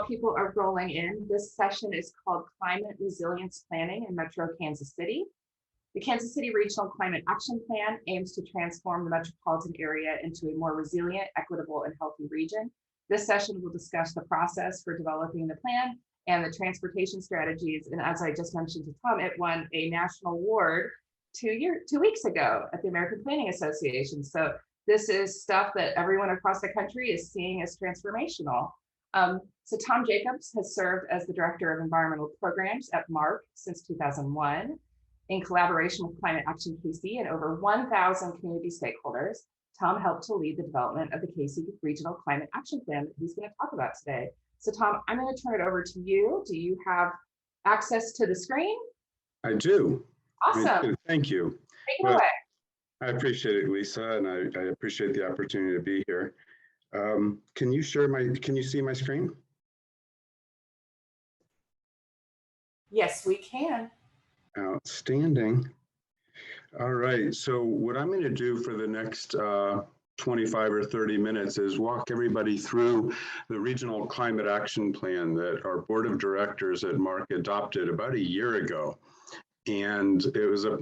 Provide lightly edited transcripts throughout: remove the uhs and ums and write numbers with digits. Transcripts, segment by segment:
while people are rolling in, this session is called Climate Resilience Planning in Metro Kansas City. The Kansas City Regional Climate Action Plan aims to transform the metropolitan area into a more resilient, equitable, and healthy region. This session will discuss the process for developing the plan and the transportation strategies. And as I just mentioned to Tom, it won a national award 2 weeks ago at the American Planning Association. So this is stuff that everyone across the country is seeing as transformational. So Tom Jacobs has served as the Director of Environmental Programs at MARC since 2001. In collaboration with Climate Action KC and over 1,000 community stakeholders, Tom helped to lead the development of the KC Regional Climate Action Plan that he's going to talk about today. So Tom, I'm going to turn it over to you. Do you have access to the screen? I do. Awesome. I do. Thank you. Take it away. I appreciate it, Lisa, and I appreciate the opportunity to be here. Can you see my screen? Yes, we can. Outstanding. All right, so what I'm going to do for the next 25 or 30 minutes is walk everybody through the Regional Climate Action Plan that our Board of Directors at MARC adopted about a year ago. And it was a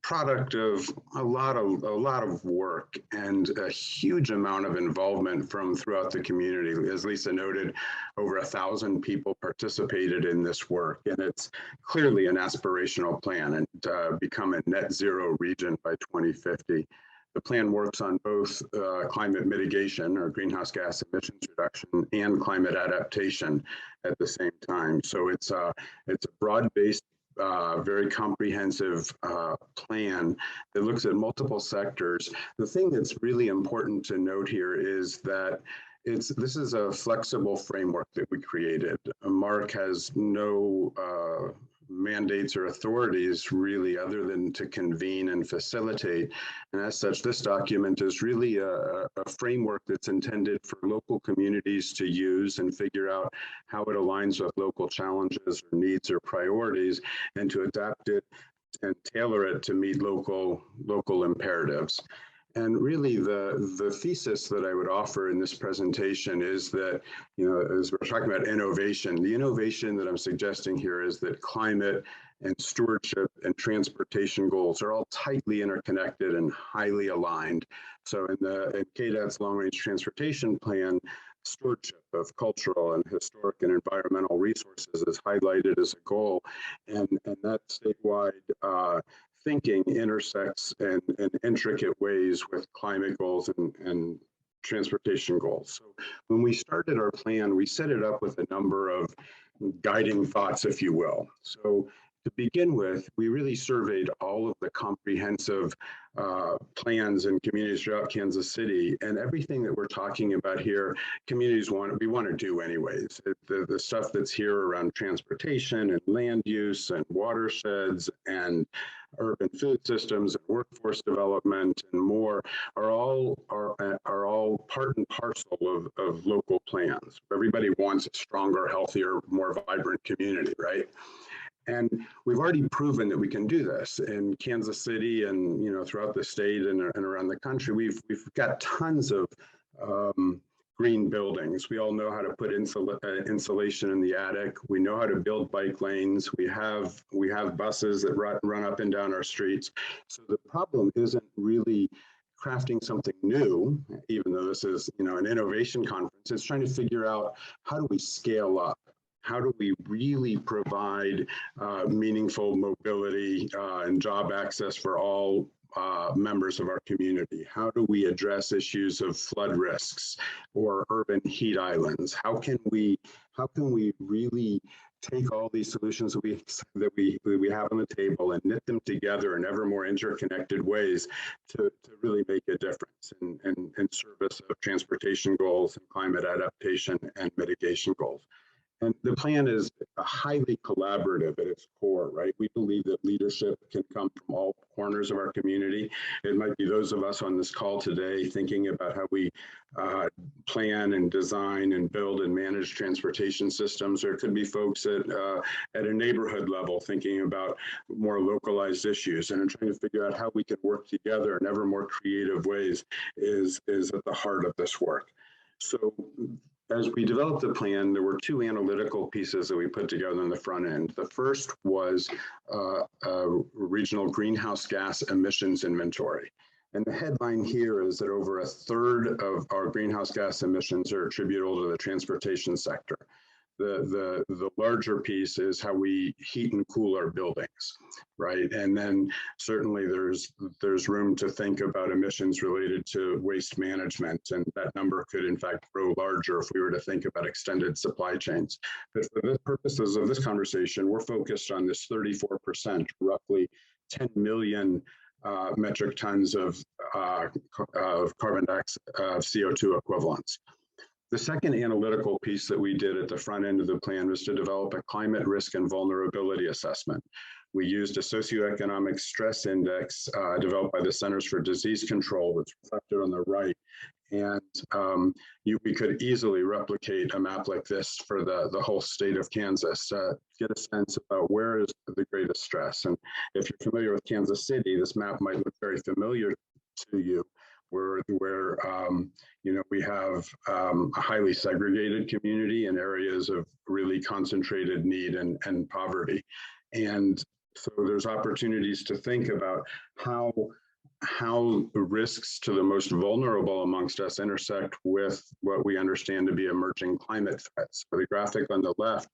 product of a lot of work and a huge amount of involvement from throughout the community. As Lisa noted, over 1,000 people participated in this work, and it's clearly an aspirational plan and become a net zero region by 2050. The plan works on both climate mitigation or greenhouse gas emissions reduction and climate adaptation at the same time. So it's a broad-based, very comprehensive plan that looks at multiple sectors. The thing that's really important to note here is that this is a flexible framework that we created. MARC has no mandates or authorities really other than to convene and facilitate. And as such, this document is really a framework that's intended for local communities to use and figure out how it aligns with local challenges or needs or priorities, and to adapt it and tailor it to meet local imperatives. And really the thesis that I would offer in this presentation is that, as we're talking about innovation, the innovation that I'm suggesting here is that climate and stewardship and transportation goals are all tightly interconnected and highly aligned. So in KDAD's long range transportation plan, stewardship of cultural and historic and environmental resources is highlighted as a goal, and that statewide thinking intersects in intricate ways with climate goals and transportation goals. So when we started our plan, we set it up with a number of guiding thoughts, if you will. So to begin with, we really surveyed all of the comprehensive plans and communities throughout Kansas City, and everything that we're talking about here, communities we want to do anyways. The stuff that's here around transportation and land use and watersheds and urban food systems and workforce development and more are all part and parcel of local plans. Everybody wants a stronger, healthier, more vibrant community, right? And we've already proven that we can do this in Kansas City and throughout the state and around the country. We've got tons of green buildings. We all know how to put insulation in the attic. We know how to build bike lanes. We have buses that run up and down our streets. So the problem isn't really crafting something new, even though this is an innovation conference. It's trying to figure out, how do we scale up? How do we really provide meaningful mobility and job access for all members of our community? How do we address issues of flood risks or urban heat islands? How can we really take all these solutions that we have on the table and knit them together in ever more interconnected ways to really make a difference in service of transportation goals and climate adaptation and mitigation goals? And the plan is highly collaborative at its core, right? We believe that leadership can come from all corners of our community. It might be those of us on this call today thinking about how we plan and design and build and manage transportation systems, or it could be folks at a neighborhood level thinking about more localized issues and trying to figure out how we can work together in ever more creative ways is at the heart of this work. So as we developed the plan, there were two analytical pieces that we put together on the front end. The first was a regional greenhouse gas emissions inventory. And the headline here is that over a third of our greenhouse gas emissions are attributable to the transportation sector. The larger piece is how we heat and cool our buildings, right? And then certainly there's room to think about emissions related to waste management, and that number could in fact grow larger if we were to think about extended supply chains. But for the purposes of this conversation, we're focused on this 34%, roughly 10 million metric tons of carbon dioxide, CO2 equivalents. The second analytical piece that we did at the front end of the plan was to develop a climate risk and vulnerability assessment. We used a socioeconomic stress index developed by the Centers for Disease Control, that's reflected on the right. And we could easily replicate a map like this for the whole state of Kansas, get a sense about where is the greatest stress. And if you're familiar with Kansas City, this map might look very familiar to you, where you know, we have a highly segregated community in areas of really concentrated need and poverty. And so there's opportunities to think about how the risks to the most vulnerable amongst us intersect with what we understand to be emerging climate threats. So the graphic on the left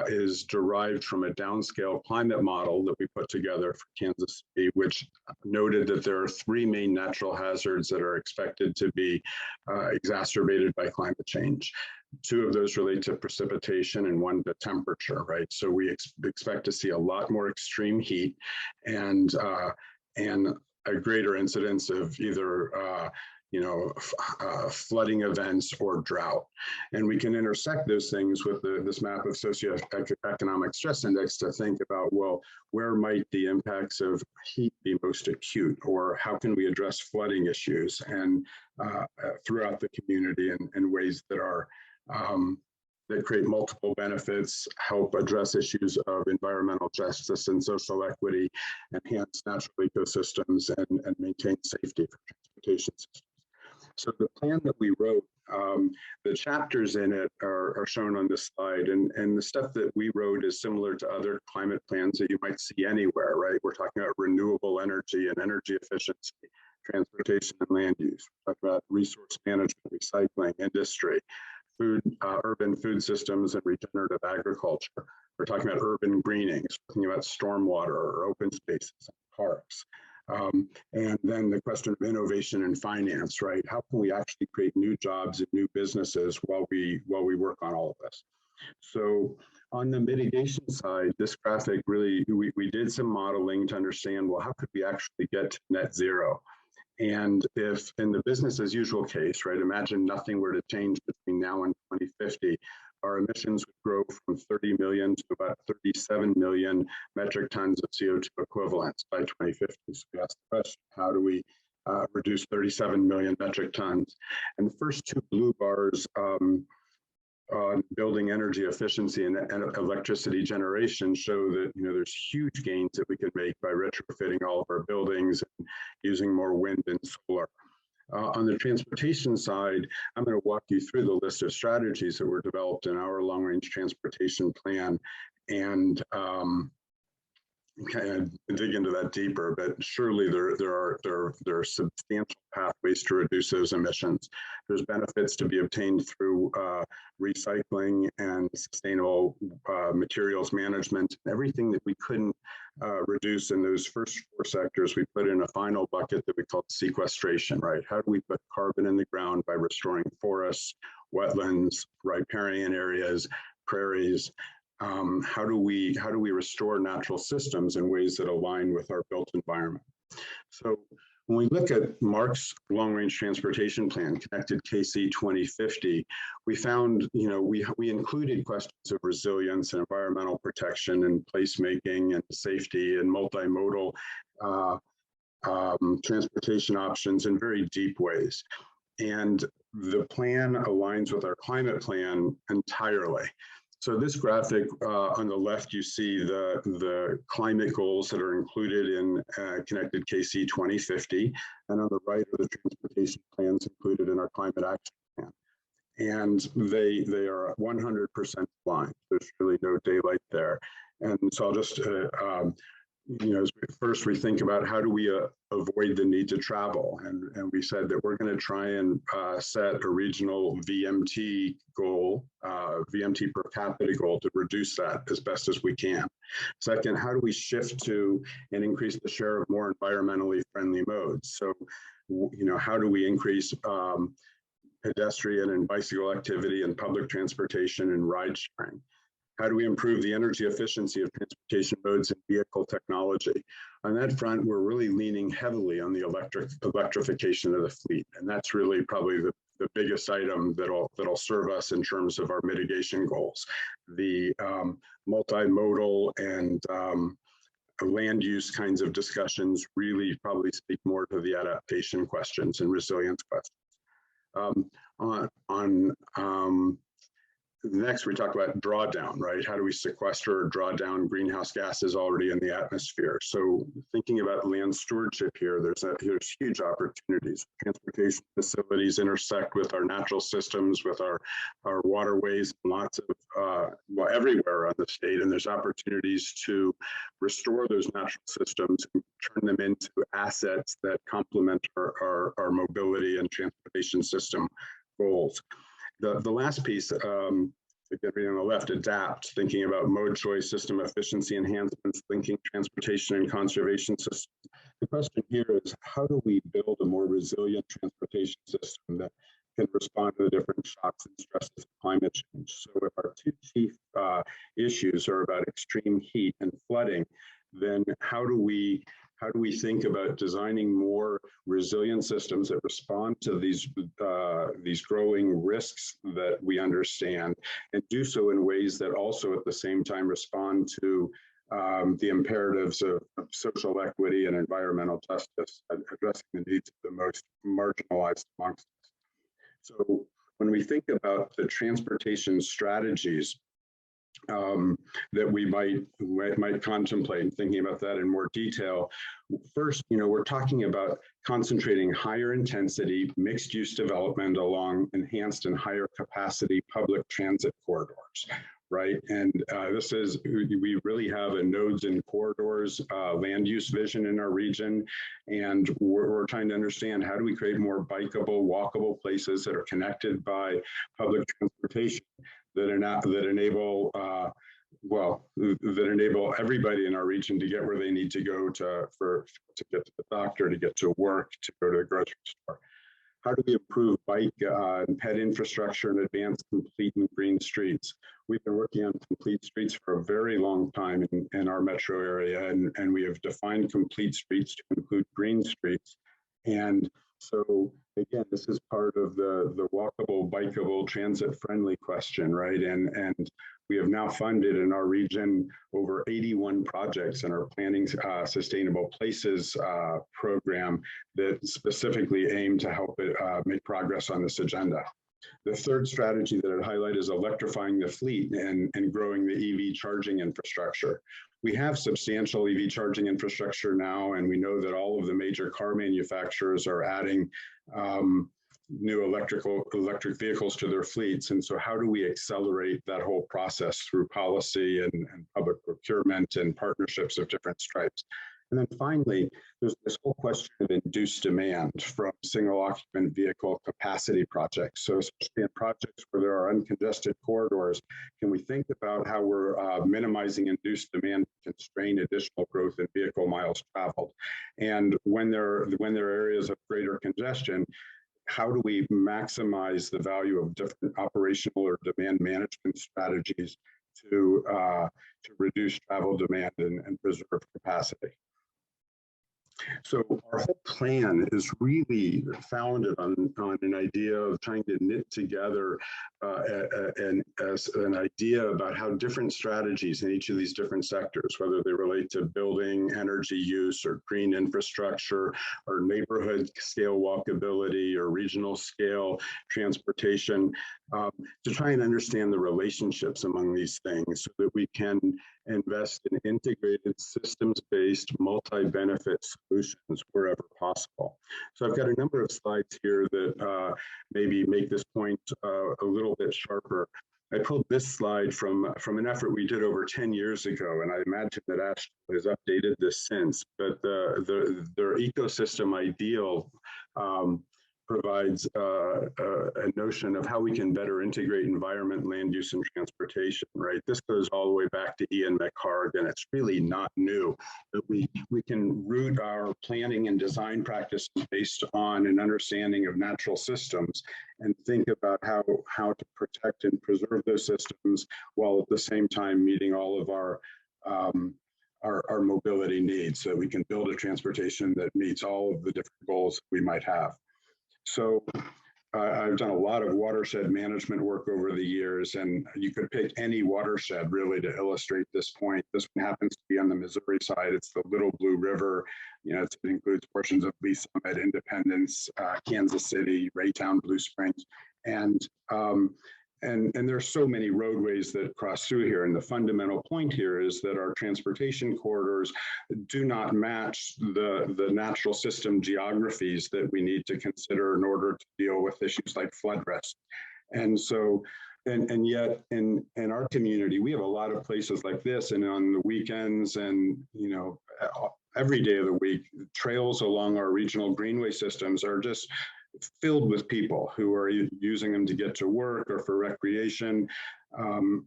is derived from a downscale climate model that we put together for Kansas City, which noted that there are three main natural hazards that are expected to be exacerbated by climate change. Two of those relate to precipitation and one to temperature, right? So we expect to see a lot more extreme heat and a greater incidence of either flooding events or drought. And we can intersect those things with this map of socioeconomic stress index to think about, well, where might the impacts of heat be most acute, or how can we address flooding issues and throughout the community in ways that are that create multiple benefits, help address issues of environmental justice and social equity, enhance natural ecosystems, and maintain safety for transportation systems. So the plan that we wrote, the chapters in it are shown on this slide, and the stuff that we wrote is similar to other climate plans that you might see anywhere, right? We're talking about renewable energy and energy efficiency, transportation and land use. We're talking about resource management, recycling, industry, urban food systems and regenerative agriculture. We're talking about urban greening, talking about stormwater or open spaces and parks. And then the question of innovation and finance, right? How can we actually create new jobs and new businesses while we work on all of this? So on the mitigation side, this graphic really, we did some modeling to understand, well, how could we actually get to net zero? And if in the business as usual case, right, imagine nothing were to change between now and 2050, our emissions would grow from 30 million to about 37 million metric tons of CO2 equivalents by 2050. So we asked the question, how do we reduce 37 million metric tons? And the first two blue bars on building energy efficiency and electricity generation show that, you know, there's huge gains that we could make by retrofitting all of our buildings and using more wind and solar. On the transportation side, I'm going to walk you through the list of strategies that were developed in our long-range transportation plan, and kind of dig into that deeper. But surely there are substantial pathways to reduce those emissions. There's benefits to be obtained through recycling and sustainable materials management. Everything that we couldn't reduce in those first four sectors, we put in a final bucket that we call sequestration, right? How do we put carbon in the ground by restoring forests, wetlands, riparian areas, prairies? How do we restore natural systems in ways that align with our built environment? So when we look at Mark's long-range transportation plan, Connected KC 2050, we found, you know, we included questions of resilience and environmental protection and placemaking and safety and multimodal transportation options in very deep ways. And the plan aligns with our climate plan entirely. So this graphic on the left, you see the climate goals that are included in Connected KC 2050, and on the right are the transportation plans included in our climate action plan. and they are 100% blind. There's really no daylight there. And so I'll just, first we think about how do we avoid the need to travel. And we said that we're going to try and set a regional VMT goal, VMT per capita goal, to reduce that as best as we can. Second, how do we shift to and increase the share of more environmentally friendly modes? So, how do we increase pedestrian and bicycle activity and public transportation and ride sharing? How do we improve the energy efficiency of transportation modes and vehicle technology? On that front, we're really leaning heavily on the electrification of the fleet. And that's really probably the biggest item that'll serve us in terms of our mitigation goals. The multimodal and land use kinds of discussions really probably speak more to the adaptation questions and resilience questions. Next, we talk about drawdown, right? How do we sequester or draw down greenhouse gases already in the atmosphere? So thinking about land stewardship here, there's huge opportunities. Transportation facilities intersect with our natural systems, with our waterways, lots of, everywhere on the state, and there's opportunities to restore those natural systems and turn them into assets that complement our mobility and transportation system goals. The last piece, again, on the left, adapt, thinking about mode choice, system efficiency enhancements, linking transportation and conservation systems. The question here is, how do we build a more resilient transportation system that can respond to the different shocks and stresses of climate change? So if our two chief issues are about extreme heat and flooding, then how do we think about designing more resilient systems that respond to these growing risks that we understand, and do so in ways that also at the same time respond to the imperatives of social equity and environmental justice, addressing the needs of the most marginalized amongst us. So when we think about the transportation strategies that we might contemplate, thinking about that in more detail. First, we're talking about concentrating higher intensity mixed use development along enhanced and higher capacity public transit corridors, right? And we really have a nodes and corridors land use vision in our region. And we're trying to understand, how do we create more bikeable, walkable places that are connected by public transportation that enable everybody in our region to get where they need to go to get to the doctor, to get to work, to go to the grocery store. How do we improve bike and ped infrastructure and advance complete and green streets? We've been working on complete streets for a very long time in our metro area, and we have defined complete streets to include green streets. And so again, this is part of the walkable, bikeable, transit-friendly question, right? And we have now funded in our region over 81 projects in our Planning Sustainable Places program that specifically aim to help it make progress on this agenda. The third strategy that I'd highlight is electrifying the fleet and growing the EV charging infrastructure. We have substantial EV charging infrastructure now, and we know that all of the major car manufacturers are adding new electric vehicles to their fleets. And so how do we accelerate that whole process through policy and public procurement and partnerships of different stripes? And then finally, there's this whole question of induced demand from single occupant vehicle capacity projects. So especially in projects where there are uncongested corridors, can we think about how we're minimizing induced demand to constrain additional growth in vehicle miles traveled? And when there are areas of greater congestion, how do we maximize the value of different operational or demand management strategies to reduce travel demand and preserve capacity? So our whole plan is really founded on an idea of trying to knit together an idea about how different strategies in each of these different sectors, whether they relate to building, energy use, or green infrastructure, or neighborhood scale walkability, or regional scale transportation, to try and understand the relationships among these things so that we can invest in integrated systems-based multi-benefit solutions wherever possible. So I've got a number of slides here that maybe make this point a little bit sharper. I pulled this slide from an effort we did over 10 years ago, and I imagine that Ashton has updated this since, but their ecosystem ideal provides a notion of how we can better integrate environment, land use, and transportation, right? This goes all the way back to Ian McHarg, and it's really not new. But we can root our planning and design practices based on an understanding of natural systems and think about how to protect and preserve those systems while at the same time meeting all of our mobility needs, so that we can build a transportation that meets all of the different goals we might have. So I've done a lot of watershed management work over the years, and you could pick any watershed really to illustrate this point. This one happens to be on the Missouri side. It's the Little Blue River. You know, it includes portions of Lee Summit, Independence, Kansas City, Raytown, Blue Springs, and there's so many roadways that cross through here. And the fundamental point here is that our transportation corridors do not match the natural system geographies that we need to consider in order to deal with issues like flood risk. And so, and yet in our community, we have a lot of places like this, and on the weekends and, you know, every day of the week, trails along our regional greenway systems are just filled with people who are using them to get to work or for recreation,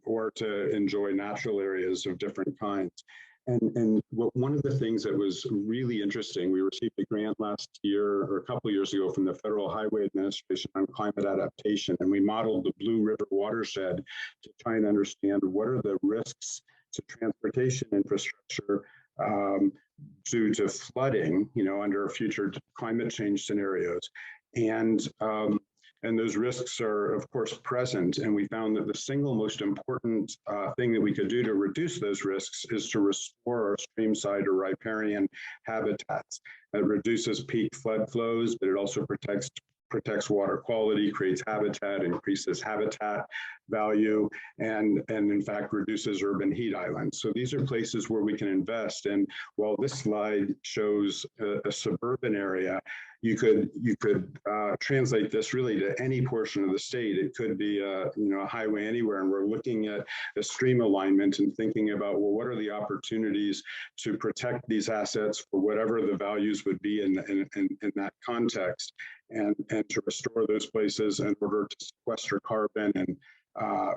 or to enjoy natural areas of different kinds. And one of the things that was really interesting, we received a grant last year or a couple of years ago from the Federal Highway Administration on climate adaptation, and we modeled the Blue River watershed to try and understand what are the risks to transportation infrastructure due to flooding, you know, under future climate change scenarios. And those risks are, of course, present. And we found that the single most important thing that we could do to reduce those risks is to restore our streamside or riparian habitats. It reduces peak flood flows, but it also protects water quality, creates habitat, increases habitat value, and in fact reduces urban heat islands. So these are places where we can invest. And while this slide shows a suburban area, you could translate this really to any portion of the state. It could be a highway anywhere, and we're looking at a stream alignment and thinking about, well, what are the opportunities to protect these assets for whatever the values would be in that context, and to restore those places in order to sequester carbon and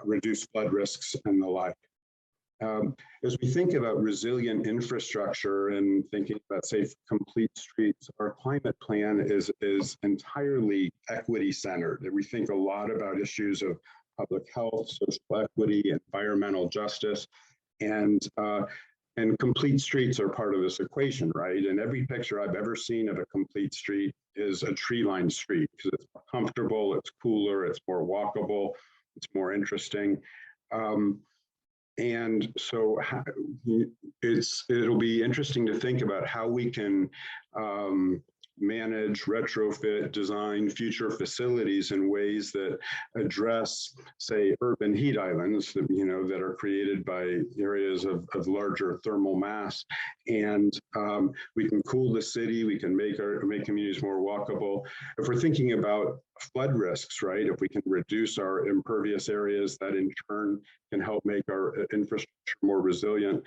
reduce flood risks and the like. As we think about resilient infrastructure and thinking about safe, complete streets, our climate plan is entirely equity centered. We think a lot about issues of public health, social equity, environmental justice, and complete streets are part of this equation, right? And every picture I've ever seen of a complete street is a tree-lined street because it's more comfortable, it's cooler, it's more walkable, it's more interesting. And so it'll be interesting to think about how we can manage, retrofit, design future facilities in ways that address, say, urban heat islands that, that are created by areas of larger thermal mass. And we can cool the city, we can make communities more walkable. If we're thinking about flood risks, right, if we can reduce our impervious areas, that in turn can help make our infrastructure more resilient.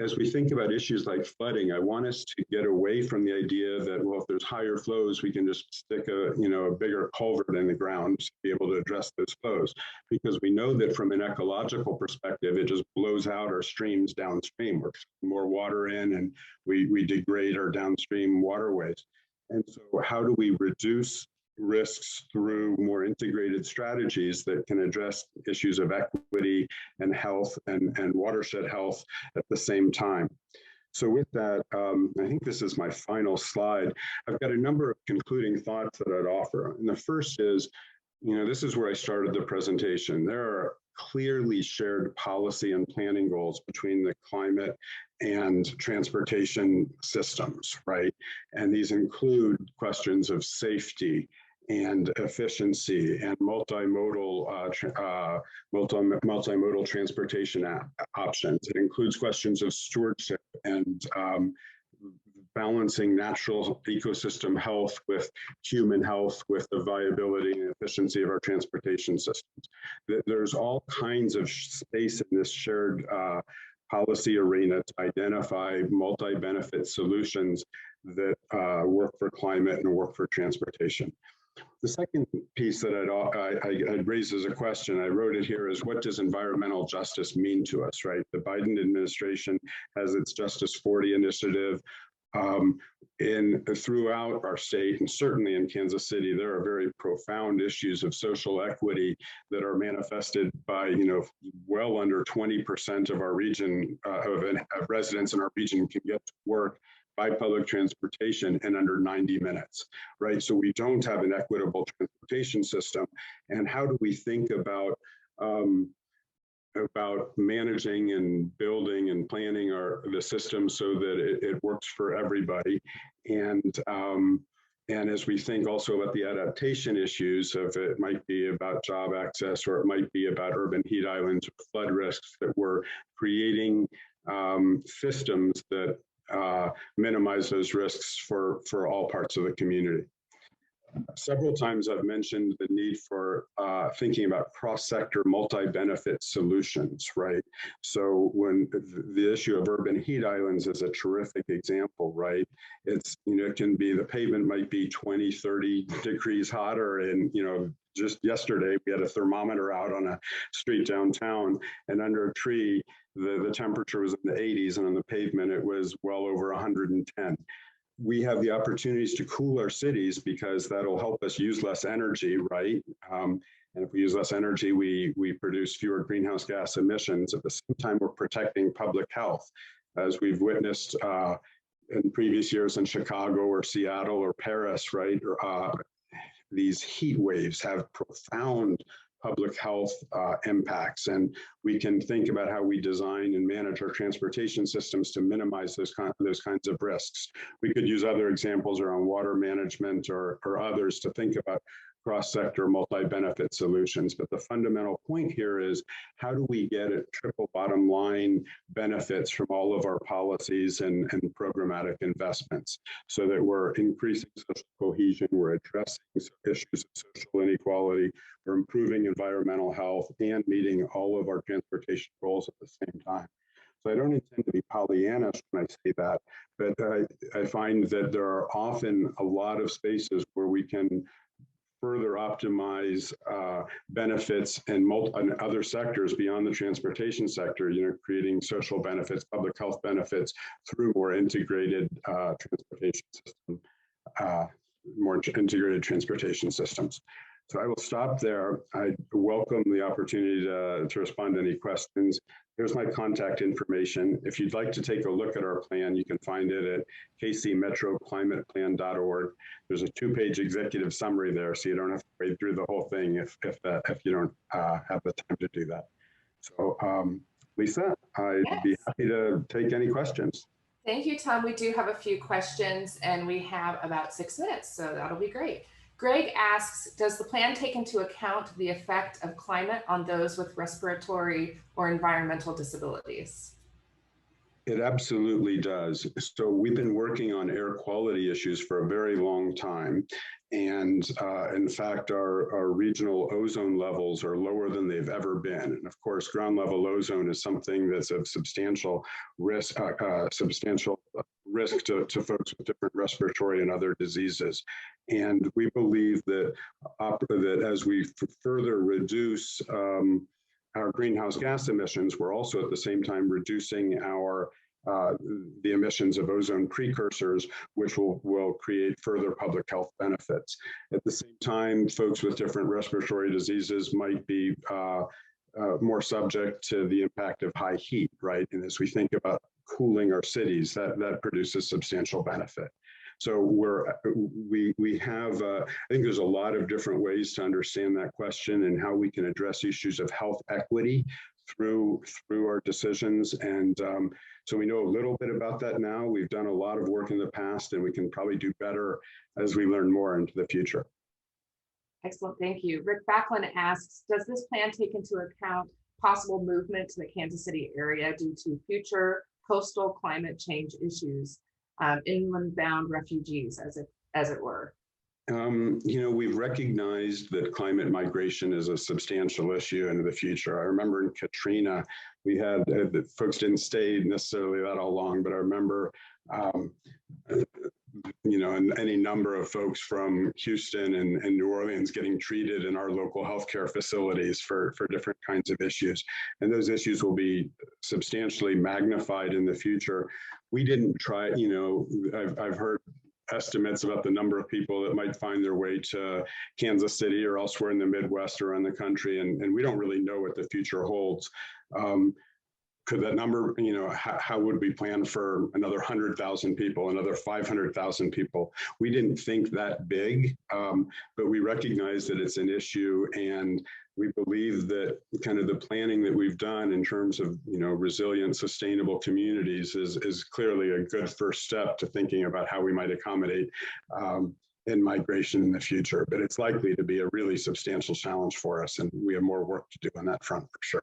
As we think about issues like flooding, I want us to get away from the idea that, well, if there's higher flows, we can just stick a bigger culvert in the ground to be able to address those flows, because we know that from an ecological perspective, it just blows out our streams downstream. We're more water in, and we degrade our downstream waterways. And so how do we reduce risks through more integrated strategies that can address issues of equity and health and watershed health at the same time? So with that, I think this is my final slide. I've got a number of concluding thoughts that I'd offer. And the first is, this is where I started the presentation. There are clearly shared policy and planning goals between the climate and transportation systems, right? And these include questions of safety and efficiency and multimodal transportation options. It includes questions of stewardship and balancing natural ecosystem health with human health, with the viability and efficiency of our transportation systems. There's all kinds of space in this shared policy arena to identify multi-benefit solutions that work for climate and work for transportation. The second piece that I'd raise as a question, I wrote it here, is what does environmental justice mean to us, right? The Biden administration has its Justice 40 initiative. Throughout our state, and certainly in Kansas City, there are very profound issues of social equity that are manifested by, well under 20% of our region, of residents in our region can get to work by public transportation in under 90 minutes, right? So we don't have an equitable transportation system. And how do we think about managing and building and planning the system so that it works for everybody? And as we think also about the adaptation issues of it might be about job access, or it might be about urban heat islands or flood risks, that we're creating systems that minimize those risks for all parts of the community. Several times I've mentioned the need for thinking about cross-sector multi-benefit solutions, right? So when the issue of urban heat islands is a terrific example, right? It's, it can be, the pavement might be 20, 30 degrees hotter, and, just yesterday we had a thermometer out on a street downtown, and under a tree, the temperature was in the 80s, and on the pavement it was well over 110. We have the opportunities to cool our cities because that'll help us use less energy, right? And if we use less energy, we produce fewer greenhouse gas emissions. At the same time, we're protecting public health, as we've witnessed in previous years in Chicago or Seattle or Paris, right? These heat waves have profound public health impacts, and we can think about how we design and manage our transportation systems to minimize those kinds of risks. We could use other examples around water management or others to think about cross-sector multi-benefit solutions. But the fundamental point here is, how do we get a triple bottom line benefits from all of our policies and programmatic investments, so that we're increasing social cohesion, we're addressing issues of social inequality, we're improving environmental health, and meeting all of our transportation goals at the same time. So I don't intend to be Pollyannish when I say that, but I find that there are often a lot of spaces where we can further optimize benefits in other sectors beyond the transportation sector, creating social benefits, public health benefits through more integrated transportation systems. So I will stop there. I welcome the opportunity to respond to any questions. Here's my contact information. If you'd like to take a look at our plan, you can find it at kcmetroclimateplan.org. There's a 2-page executive summary there, so you don't have to wade through the whole thing if you don't have the time to do that. So Lisa, I'd be happy to take any questions. Thank you, Tom. We do have a few questions, and we have about 6 minutes, so that'll be great. Greg asks, does the plan take into account the effect of climate on those with respiratory or environmental disabilities? It absolutely does. So we've been working on air quality issues for a very long time. And in fact, our regional ozone levels are lower than they've ever been. And of course, ground level ozone is something that's of substantial risk to folks with different respiratory and other diseases. And we believe that, as we further reduce our greenhouse gas emissions, we're also at the same time reducing the emissions of ozone precursors, which will create further public health benefits. At the same time, folks with different respiratory diseases might be more subject to the impact of high heat, right? And as we think about cooling our cities, that produces substantial benefit. So we have, I think there's a lot of different ways to understand that question and how we can address issues of health equity through our decisions. And so we know a little bit about that now. We've done a lot of work in the past, and we can probably do better as we learn more into the future. Excellent, thank you. Rick Backlund asks, does this plan take into account possible movement to the Kansas City area due to future coastal climate change issues, inland bound refugees, as it were? We've recognized that climate migration is a substantial issue into the future. I remember in Katrina, we had, folks didn't stay necessarily that all long, but I remember, and any number of folks from Houston and New Orleans getting treated in our local healthcare facilities for different kinds of issues. And those issues will be substantially magnified in the future. We didn't try, I've heard estimates about the number of people that might find their way to Kansas City or elsewhere in the Midwest or around the country. And we don't really know what the future holds. Could that number, how would we plan for another 100,000 people, another 500,000 people? We didn't think that big, but we recognize that it's an issue, and we believe that kind of the planning that we've done in terms of, resilient, sustainable communities is clearly a good first step to thinking about how we might accommodate in migration in the future. But it's likely to be a really substantial challenge for us, and we have more work to do on that front for sure.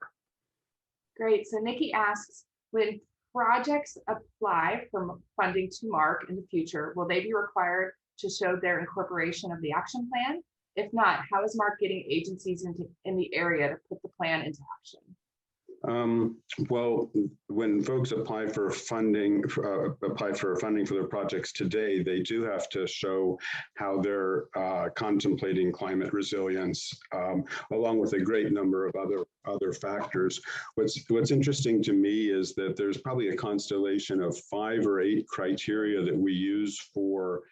Great. So Nikki asks, when projects apply for funding to MARC in the future, will they be required to show their incorporation of the action plan? If not, how is MARC getting agencies in the area to put the plan into action? Well, when folks apply for funding for their projects today, they do have to show how they're contemplating climate resilience, along with a great number of other factors. What's interesting to me is that there's probably a constellation of 5 or 8 criteria that we use for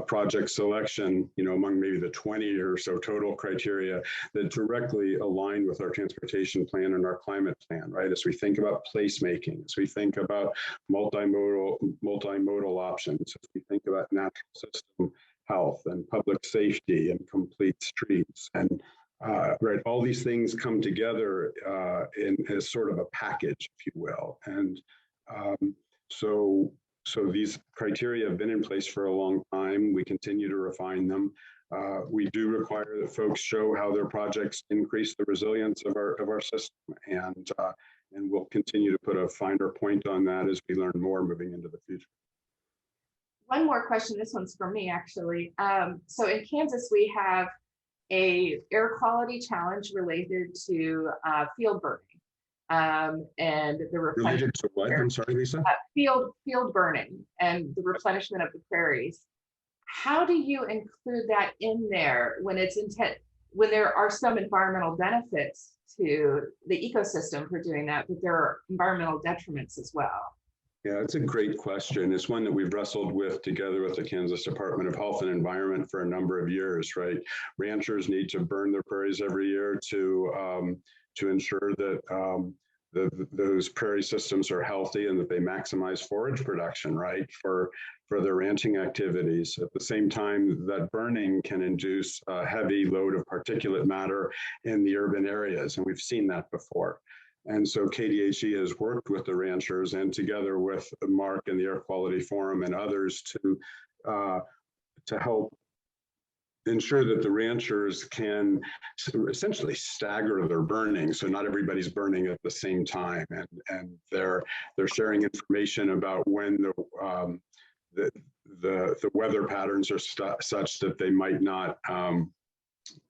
project selection, among maybe the 20 or so total criteria that directly align with our transportation plan and our climate plan, right? As we think about placemaking, as we think about multimodal options, as we think about natural system health and public safety and complete streets, and right, all these things come together as sort of a package, if you will, and So these criteria have been in place for a long time. We continue to refine them. We do require that folks show how their projects increase the resilience of our system, and we'll continue to put a finer point on that as we learn more moving into the future. One more question. This one's for me, actually. So in Kansas, we have a air quality challenge related to field burning. And the related to what? I'm sorry, Lisa. Field burning and the replenishment of the prairies. How do you include that in there when it's when there are some environmental benefits to the ecosystem for doing that, but there are environmental detriments as well? Yeah, it's a great question. It's one that we've wrestled with together with the Kansas Department of Health and Environment for a number of years, right? Ranchers need to burn their prairies every year to ensure that those prairie systems are healthy and that they maximize forage production, right, for their ranching activities. At the same time, that burning can induce a heavy load of particulate matter in the urban areas, and we've seen that before. And so KDHE has worked with the ranchers and together with MARC and the Air Quality Forum and others to help ensure that the ranchers can essentially stagger their burning, so not everybody's burning at the same time, and they're sharing information about when the weather patterns are such that they might not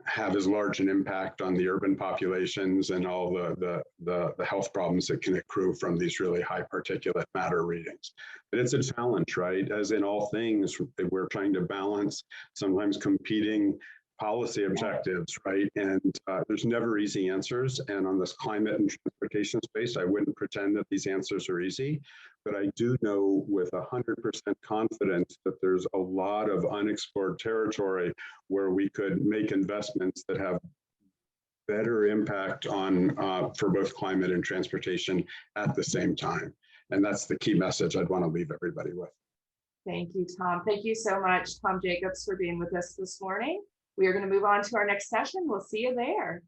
have as large an impact on the urban populations and all the health problems that can accrue from these really high particulate matter readings. But it's a challenge, right? As in all things, we're trying to balance sometimes competing policy objectives, right? And there's never easy answers. And on this climate and transportation space, I wouldn't pretend that these answers are easy, but I do know with 100% confidence that there's a lot of unexplored territory where we could make investments that have better impact on for both climate and transportation at the same time. And that's the key message I'd want to leave everybody with. Thank you, Tom. Thank you so much, Tom Jacobs, for being with us this morning. We are going to move on to our next session. We'll see you there.